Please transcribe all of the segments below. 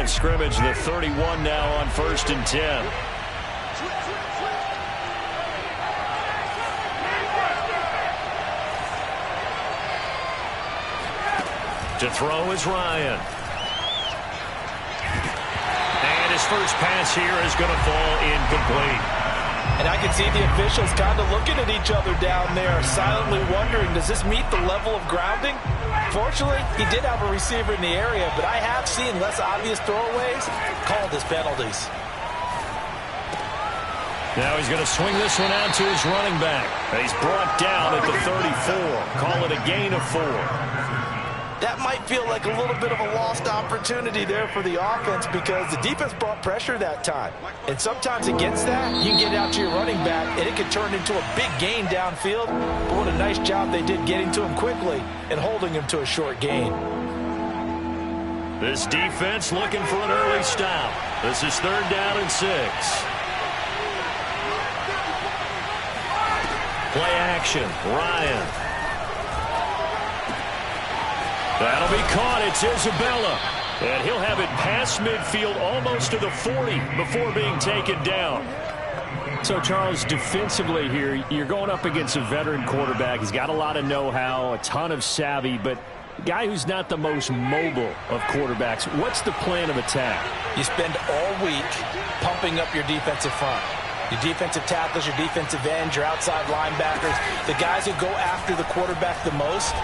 of scrimmage, the 31 now on 1st and 10. To throw is Ryan. And his first pass here is going to fall incomplete. And I can see the officials kind of looking at each other down there, silently wondering, does this meet the level of grounding? Fortunately, he did have a receiver in the area, but I have seen less obvious throwaways called as penalties. Now he's going to swing this one out to his running back. And he's brought down at the 34. Call it a gain of 4. That might feel like a little bit of a lost opportunity there for the offense because the defense brought pressure that time. And sometimes against that, you can get out to your running back, and it can turn into a big gain downfield. But what a nice job they did getting to him quickly and holding him to a short gain. This defense looking for an early stop. This is 3rd down and 6. Play action, Ryan. That'll be caught. It's Isabella. And he'll have it past midfield almost to the 40 before being taken down. So, Charles, defensively here, you're going up against a veteran quarterback. He's got a lot of know-how, a ton of savvy, but a guy who's not the most mobile of quarterbacks. What's the plan of attack? You spend all week pumping up your defensive front. Your defensive tackles, your defensive ends, your outside linebackers, the guys who go after the quarterback the most,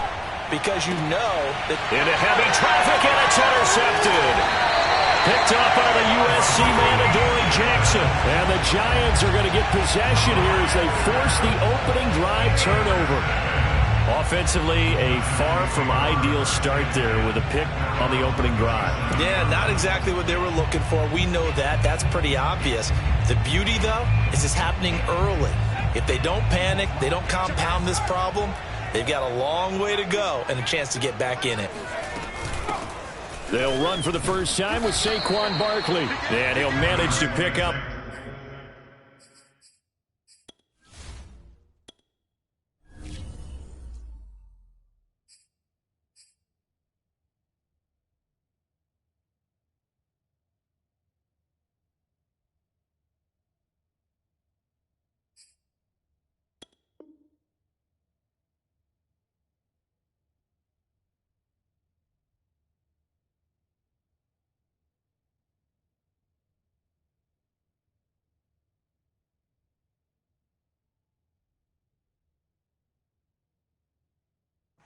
because you know that... Into heavy traffic, and it's intercepted. Picked up by the USC man, Adoree Jackson. And the Giants are going to get possession here as they force the opening drive turnover. Offensively, a far from ideal start there with a pick on the opening drive. Yeah, not exactly what they were looking for. We know that. That's pretty obvious. The beauty, though, is it's happening early. If they don't panic, they don't compound this problem, they've got a long way to go and a chance to get back in it. They'll run for the first time with Saquon Barkley. And he'll manage to pick up.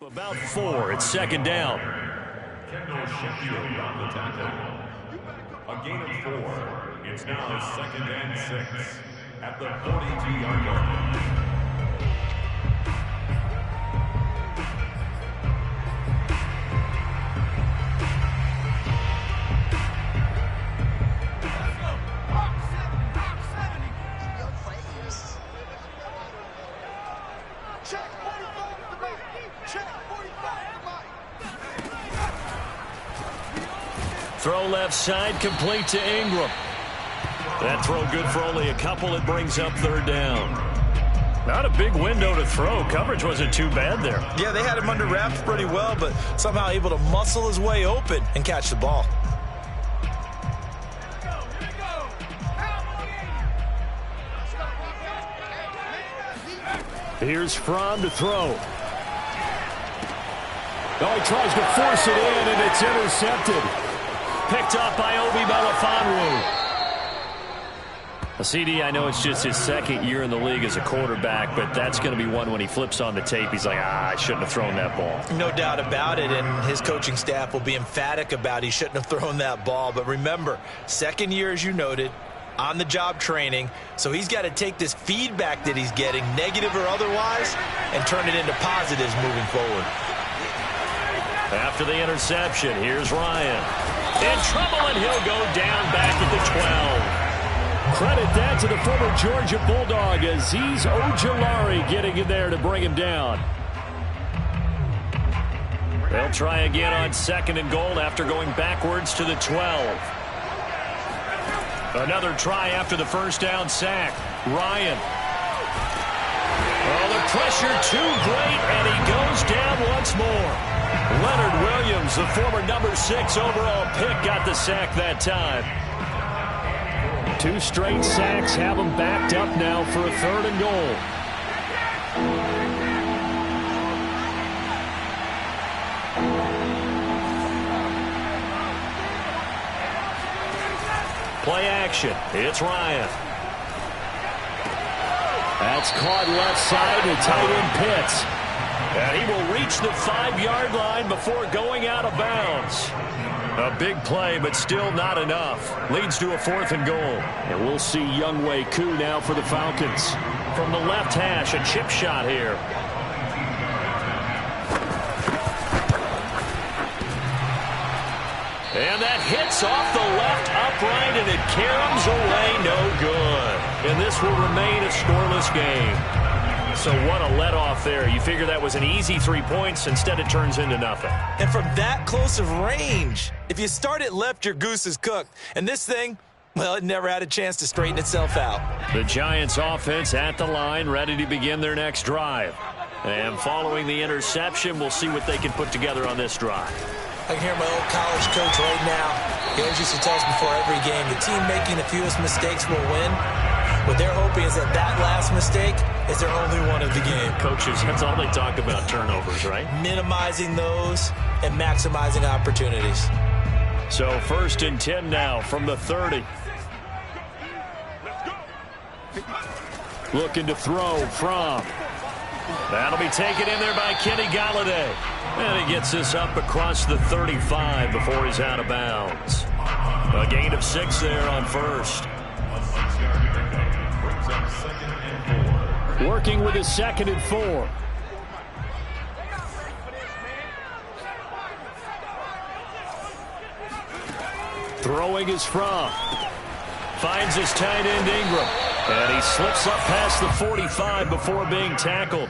About 4. It's 2nd down. A gain of 4. It's now 2nd and 6 at the 42-yard line. Throw left side, complete to Ingram. That throw good for only a couple. It brings up 3rd down. Not a big window to throw. Coverage wasn't too bad there. Yeah, they had him under wraps pretty well, but somehow able to muscle his way open and catch the ball. Here's Fromm to throw. Oh, he tries to force it in, and it's intercepted. Picked up by Obi Melifonwu. CD, I know it's just his 2nd year in the league as a quarterback, but that's going to be one when he flips on the tape. He's like, I shouldn't have thrown that ball. No doubt about it, and his coaching staff will be emphatic about he shouldn't have thrown that ball. But remember, 2nd year, as you noted, on-the-job training, so he's got to take this feedback that he's getting, negative or otherwise, and turn it into positives moving forward. After the interception, here's Ryan. In trouble, and he'll go down back at the 12. Credit that to the former Georgia Bulldog, Azeez Ojulari getting in there to bring him down. They'll try again on 2nd and goal after going backwards to the 12. Another try after the first down sack. Ryan. Oh, the pressure too great, and he goes down once more. Leonard Williams, the former number 6 overall pick, got the sack that time. 2 straight sacks have him backed up now for a 3rd and goal. Play action. It's Ryan. That's caught left side to tight end Pitts. And he will reach the 5-yard line before going out of bounds. A big play, but still not enough. Leads to a 4th and goal. And we'll see Younghoe Koo now for the Falcons. From the left hash, a chip shot here. And that hits off the left upright, and it caroms away, no good. And this will remain a scoreless game. So what a let-off there. You figure that was an easy 3 points. Instead, it turns into nothing. And from that close of range, if you start it left, your goose is cooked. And this thing, well, it never had a chance to straighten itself out. The Giants offense at the line, ready to begin their next drive. And following the interception, we'll see what they can put together on this drive. I can hear my old college coach right now. He always used to tell us before every game, the team making the fewest mistakes will win. What they're hoping is that last mistake is their only one of the game. Coaches, that's all they talk about, turnovers, right? Minimizing those and maximizing opportunities. So 1st and 10 now from the 30. Looking to throw from. That'll be taken in there by Kenny Golladay. And he gets this up across the 35 before he's out of bounds. A gain of 6 there on 1st. Working with his 2nd and 4. Throwing is from. Finds his tight end Ingram. And he slips up past the 45 before being tackled.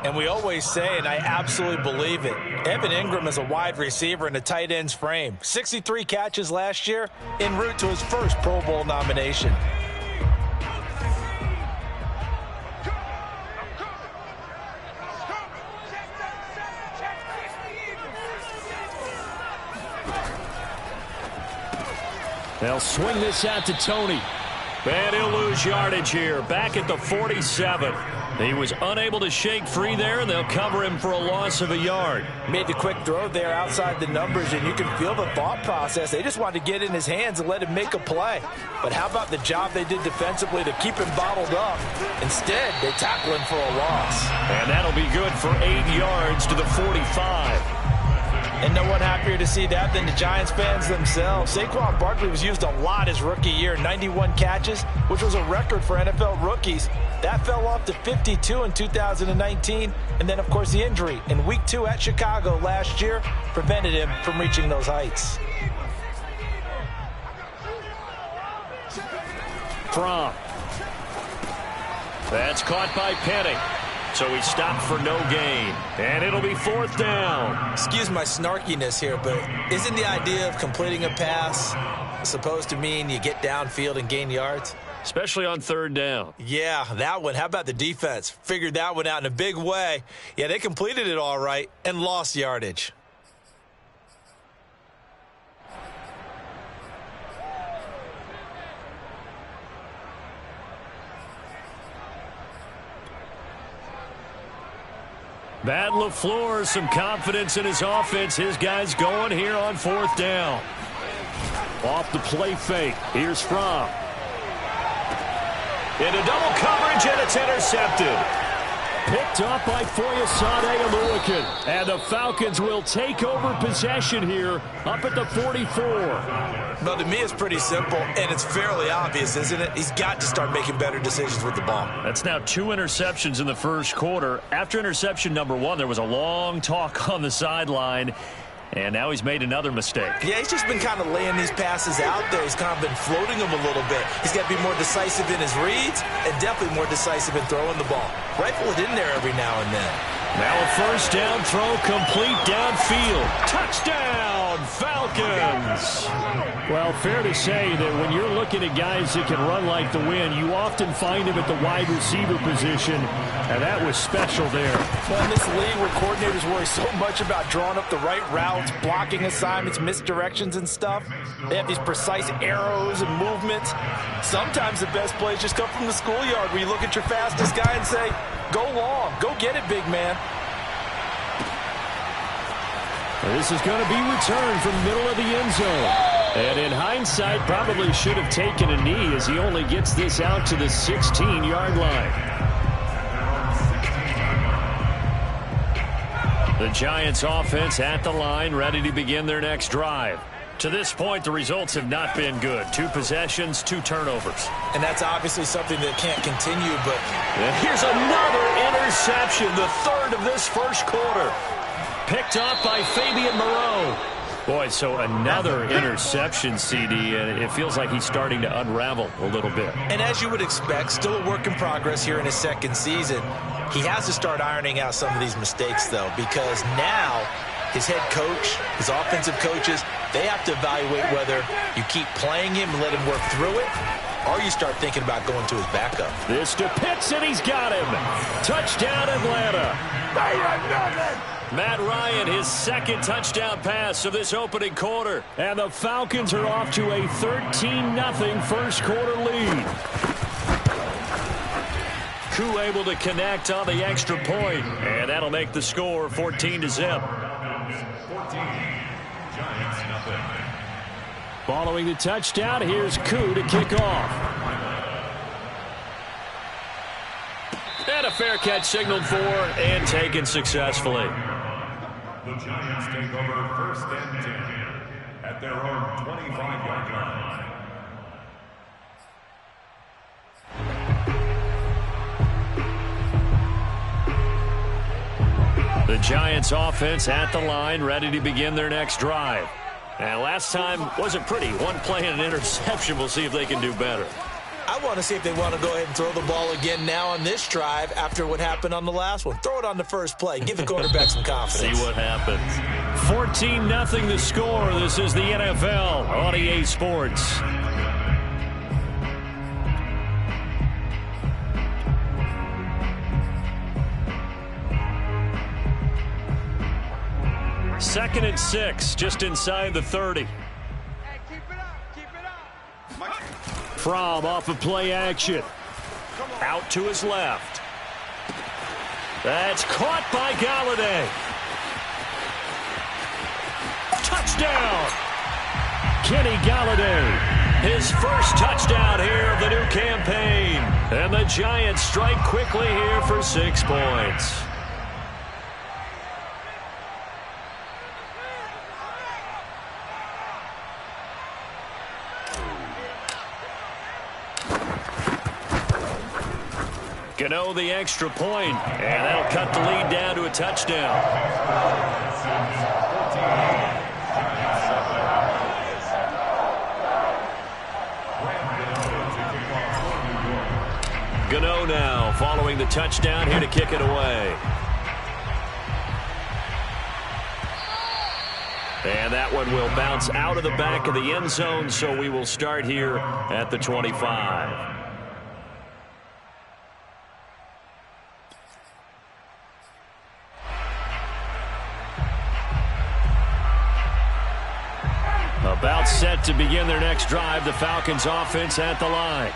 And we always say, and I absolutely believe it, Evan Ingram is a wide receiver in a tight end's frame. 63 catches last year, en route to his first Pro Bowl nomination. They'll swing this out to Tony. And he'll lose yardage here. Back at the 47. He was unable to shake free there, and they'll cover him for a loss of a yard. Made the quick throw there outside the numbers, and you can feel the thought process. They just wanted to get in his hands and let him make a play. But how about the job they did defensively to keep him bottled up? Instead, they tackle him for a loss. And that'll be good for 8 yards to the 45. And no one happier to see that than the Giants fans themselves. Saquon Barkley was used a lot his rookie year, 91 catches, which was a record for NFL rookies. That fell off to 52 in 2019. And then, of course, the injury in Week 2 at Chicago last year prevented him from reaching those heights. From. That's caught by Penny. So he stopped for no gain. And it'll be 4th down. Excuse my snarkiness here, but isn't the idea of completing a pass supposed to mean you get downfield and gain yards? Especially on 3rd down. Yeah, that one. How about the defense? Figured that one out in a big way. Yeah, they completed it all right and lost yardage. Matt LaFleur, some confidence in his offense. His guys going here on 4th down. Off the play fake. Here's Fromm. Into double coverage, and it's intercepted. Picked up by Foyesade Oluokun. And the Falcons will take over possession here up at the 44. Well, to me, it's pretty simple, and it's fairly obvious, isn't it? He's got to start making better decisions with the ball. That's now 2 interceptions in the first quarter. After interception number 1, there was a long talk on the sideline. And now he's made another mistake. Yeah, he's just been kind of laying these passes out there. He's kind of been floating them a little bit. He's got to be more decisive in his reads and definitely more decisive in throwing the ball. Rifle it in there every now and then. Now a first down throw, complete downfield. Touchdown, Falcons! Well, fair to say that when you're looking at guys that can run like the wind, you often find them at the wide receiver position, and that was special there. Well, in this league where coordinators worry so much about drawing up the right routes, blocking assignments, misdirections and stuff, they have these precise arrows and movements. Sometimes the best plays just come from the schoolyard where you look at your fastest guy and say, go long, go get it, big man. This is going to be returned from middle of the end zone. And in hindsight, probably should have taken a knee as he only gets this out to the 16-yard line. The Giants offense at the line, ready to begin their next drive. To this point, the results have not been good. 2 possessions, 2 turnovers. And that's obviously something that can't continue, but... And here's another interception, the 3rd of this first quarter. Picked off by Fabian Moreau. Boy, so another interception, CD, and it feels like he's starting to unravel a little bit. And as you would expect, still a work in progress here in his second season. He has to start ironing out some of these mistakes, though, because now his head coach, his offensive coaches, they have to evaluate whether you keep playing him and let him work through it, or you start thinking about going to his backup. This to Pitts, and he's got him. Touchdown, Atlanta. Matt Ryan, his 2nd touchdown pass of this opening quarter. And the Falcons are off to a 13-0 first quarter lead. Koo able to connect on the extra point, and that'll make the score 14-0. Following the touchdown, here's Koo to kick off. And a fair catch signaled for and taken successfully. The Giants take over 1st and 10 at their own 25-yard line. The Giants offense at the line, ready to begin their next drive. And last time wasn't pretty. 1 play and an interception. We'll see if they can do better. I want to see if they want to go ahead and throw the ball again now on this drive after what happened on the last one. Throw it on the first play. Give the quarterback some confidence. See what happens. 14-0 the score. This is the NFL on EA Sports. Second and 6, just inside the 30. Hey, keep it up. From off of play action. Out to his left. That's caught by Galladay. Touchdown! Kenny Galladay. His first touchdown here of the new campaign. And the Giants strike quickly here for 6 points. Gano the extra point, and that'll cut the lead down to a touchdown. Gano now following the touchdown here to kick it away. And that one will bounce out of the back of the end zone, so we will start here at the 25. About set to begin their next drive, the Falcons offense at the line.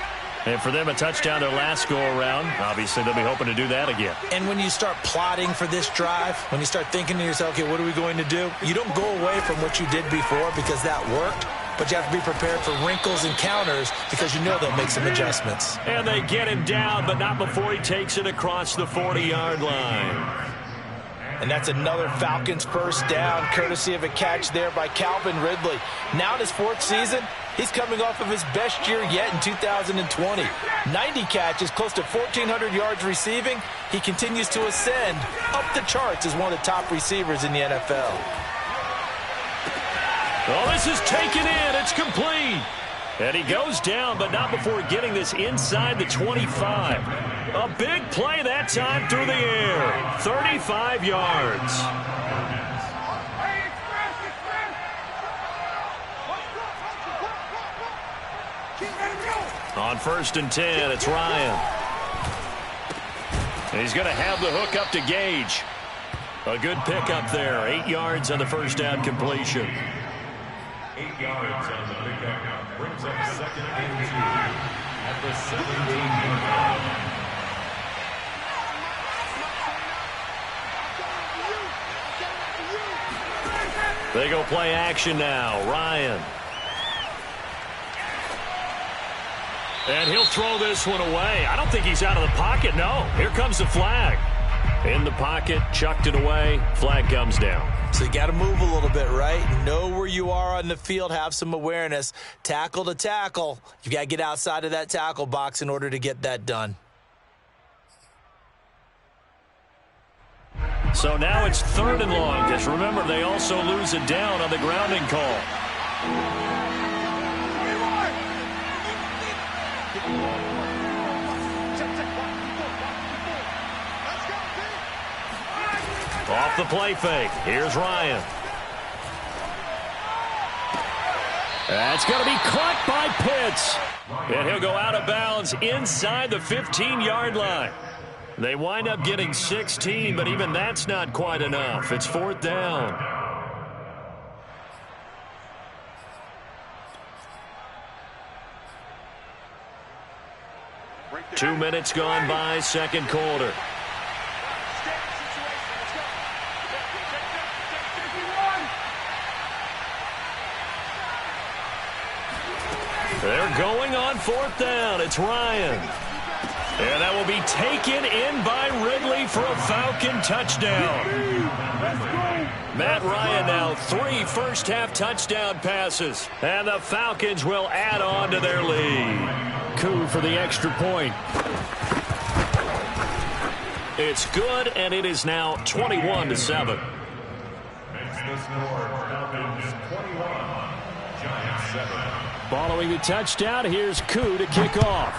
And for them, a touchdown their last go-around. Obviously, they'll be hoping to do that again. And when you start plotting for this drive, when you start thinking to yourself, okay, what are we going to do? You don't go away from what you did before because that worked, but you have to be prepared for wrinkles and counters because you know they'll make some adjustments. And they get him down, but not before he takes it across the 40-yard line. And that's another Falcons first down, courtesy of a catch there by Calvin Ridley. Now in his 4th season, he's coming off of his best year yet in 2020. 90 catches, close to 1,400 yards receiving. He continues to ascend up the charts as one of the top receivers in the NFL. Oh, this is taken in. It's complete. And he goes down, but not before getting this inside the 25. A big play that time through the air. 35 yards. On 1st and 10, it's Ryan. And he's going to have the hook up to Gage. A good pickup there. 8 yards on the first down completion. 8 yards on the pickup. Brings up 2nd and 2 at the 17-yard line. They go play action now. Ryan. And he'll throw this one away. I don't think he's out of the pocket. No. Here comes the flag. In the pocket, chucked it away. Flag comes down. So you got to move a little bit, right? Know where you are on the field. Have some awareness. Tackle to tackle. You got to get outside of that tackle box in order to get that done. So now it's 3rd and long. Just remember, they also lose a down on the grounding call. Off the play fake. Here's Ryan. That's going to be caught by Pitts. And he'll go out of bounds inside the 15-yard line. They wind up getting 16, but even that's not quite enough. It's 4th down. Two minutes gone by, second quarter. They're going on 4th down. It's Ryan. And that will be taken in by Ridley for a Falcon touchdown. Matt Ryan now 3 first-half touchdown passes. And the Falcons will add on to their lead. Coup for the extra point. It's good, and it is now 21-7. Makes the score Falcons 21, Giants 7. Following the touchdown, here's Coup to kick off.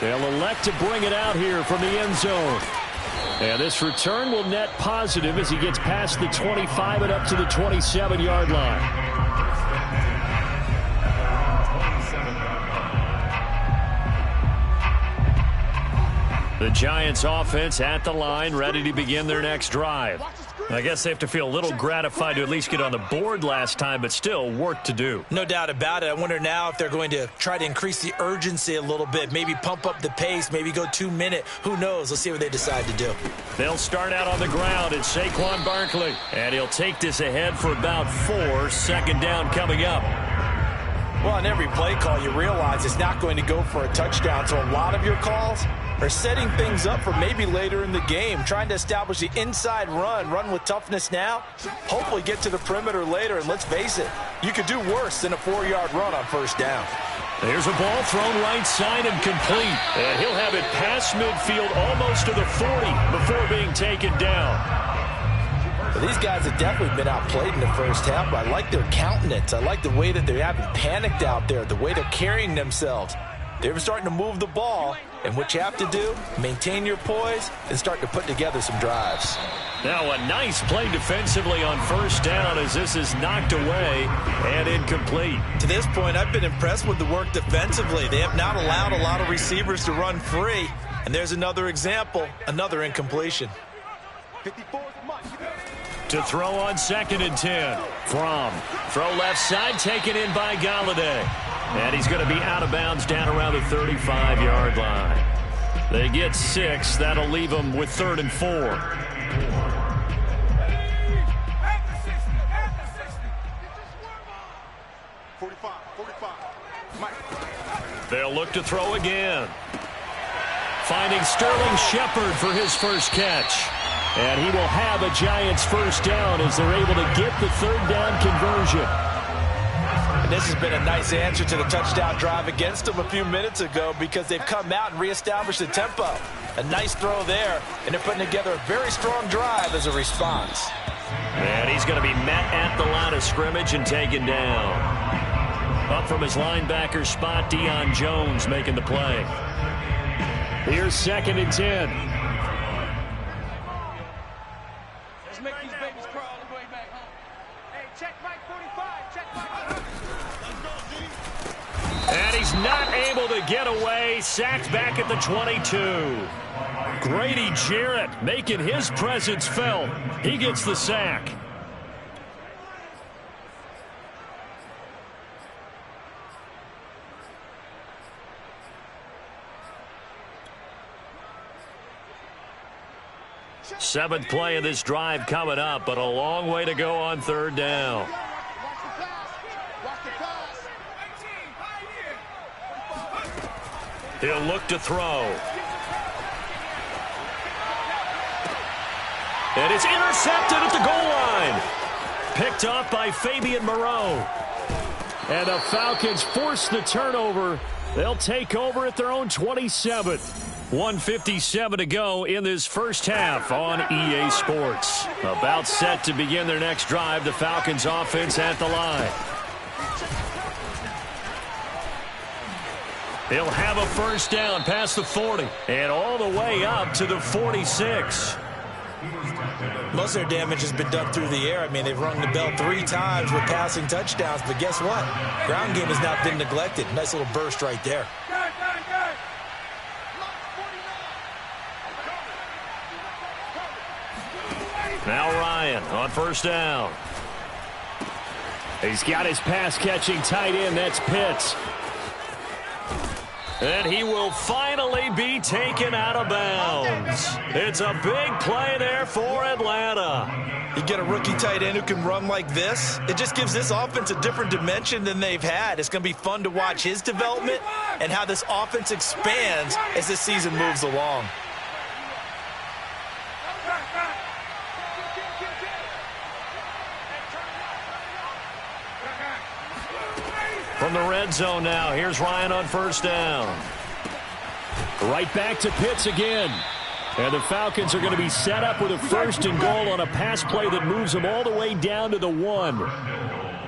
They'll elect to bring it out here from the end zone. And this return will net positive as he gets past the 25 and up to the 27-yard line. The Giants offense at the line, ready to begin their next drive. I guess they have to feel a little gratified to at least get on the board last time, but still work to do. No doubt about it. I wonder now if they're going to try to increase the urgency a little bit, maybe pump up the pace, maybe go 2-minute. Who knows? Let's see what they decide to do. They'll start out on the ground. It's Saquon Barkley, and he'll take this ahead for about 4. 2nd down coming up. Well, on every play call, you realize it's not going to go for a touchdown, so a lot of your calls are setting things up for maybe later in the game, trying to establish the inside run with toughness now, hopefully get to the perimeter later, and let's face it, you could do worse than a 4-yard run on 1st down. There's a ball thrown right side and complete, and he'll have it past midfield almost to the 40 before being taken down. Well, these guys have definitely been outplayed in the first half, but I like their countenance. I like the way that they haven't panicked out there, the way they're carrying themselves. They're starting to move the ball, and what you have to do, maintain your poise and start to put together some drives. Now a nice play defensively on 1st down as this is knocked away and incomplete. To this point, I've been impressed with the work defensively. They have not allowed a lot of receivers to run free, and there's another example, another incompletion. To throw on 2nd and 10. From throw left side, taken in by Galladay. And he's going to be out of bounds down around the 35-yard line. They get 6. That'll leave them with 3rd and 4. They'll look to throw again. Finding Sterling Shepard for his first catch. And he will have a Giants 1st down as they're able to get the 3rd down conversion. And this has been a nice answer to the touchdown drive against them a few minutes ago because they've come out and reestablished the tempo. A nice throw there, and they're putting together a very strong drive as a response. And he's going to be met at the line of scrimmage and taken down. Up from his linebacker spot, Deion Jones making the play. Here's 2nd and 10. Let's make these babies crawl on the way back home. Hey, check Mike 45. Check Mike 45. And he's not able to get away. Sacked back at the 22. Grady Jarrett making his presence felt. He gets the sack. Seventh play of this drive coming up, but a long way to go on 3rd down. He'll look to throw. And it's intercepted at the goal line. Picked off by Fabian Moreau. And the Falcons force the turnover. They'll take over at their own 27. 1:57 to go in this first half on EA Sports. About set to begin their next drive. The Falcons offense at the line. He'll have a first down past the 40 and all the way up to the 46. Most of their damage has been done through the air. I mean, they've rung the bell 3 times with passing touchdowns, but guess what? Ground game has not been neglected. Nice little burst right there. Now Ryan on first down. He's got his pass-catching tight end. That's Pitts. And he will finally be taken out of bounds. It's a big play there for Atlanta. You get a rookie tight end who can run like this. It just gives this offense a different dimension than they've had. It's going to be fun to watch his development and how this offense expands as this season moves along. From the red zone now, here's Ryan on first down. Right back to Pitts again. And the Falcons are going to be set up with a 1st and goal on a pass play that moves them all the way down to the 1.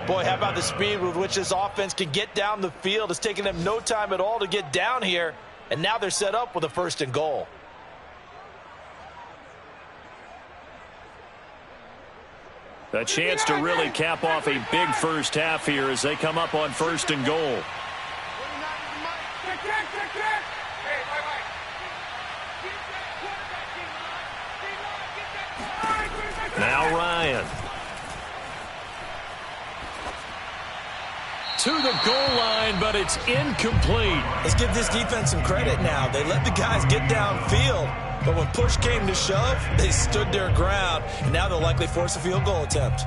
Boy, how about the speed with which this offense can get down the field? It's taken them no time at all to get down here, and now they're set up with a 1st and goal. A chance to really cap off a big first half here as they come up on 1st and goal. Now Ryan. To the goal line, but it's incomplete. Let's give this defense some credit now. They let the guys get downfield, but when push came to shove, they stood their ground, and now they'll likely force a field goal attempt.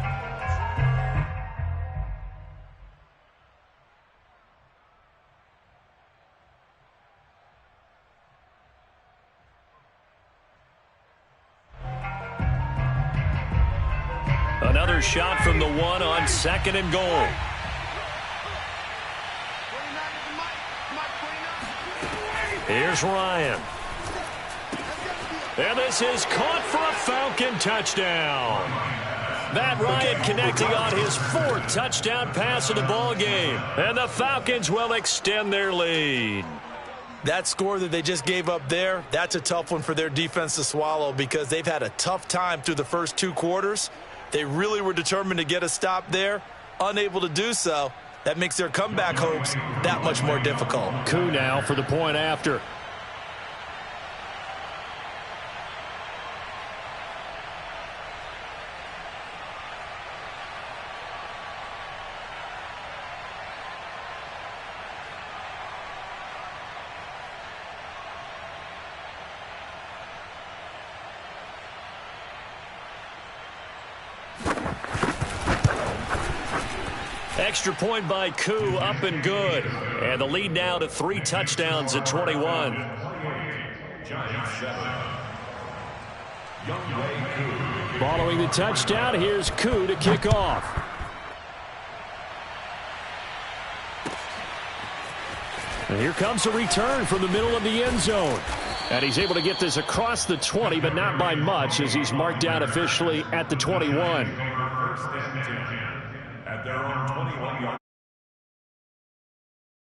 Another shot from the 1 on 2nd and goal. Here's Ryan. And this is caught for a Falcon touchdown. Matt Ryan connecting on his 4th touchdown pass of the ball game. And the Falcons will extend their lead. That score that they just gave up there, that's a tough one for their defense to swallow because they've had a tough time through the first 2 quarters. They really were determined to get a stop there, unable to do so. That makes their comeback hopes that much more difficult. Koo now for the point after. Extra point by Koo, up and good. And the lead now to 3 touchdowns at 21. Following the touchdown, here's Koo to kick off. And here comes a return from the middle of the end zone. And he's able to get this across the 20, but not by much, as he's marked down officially at the 21. First and 10 at their own 21-yard.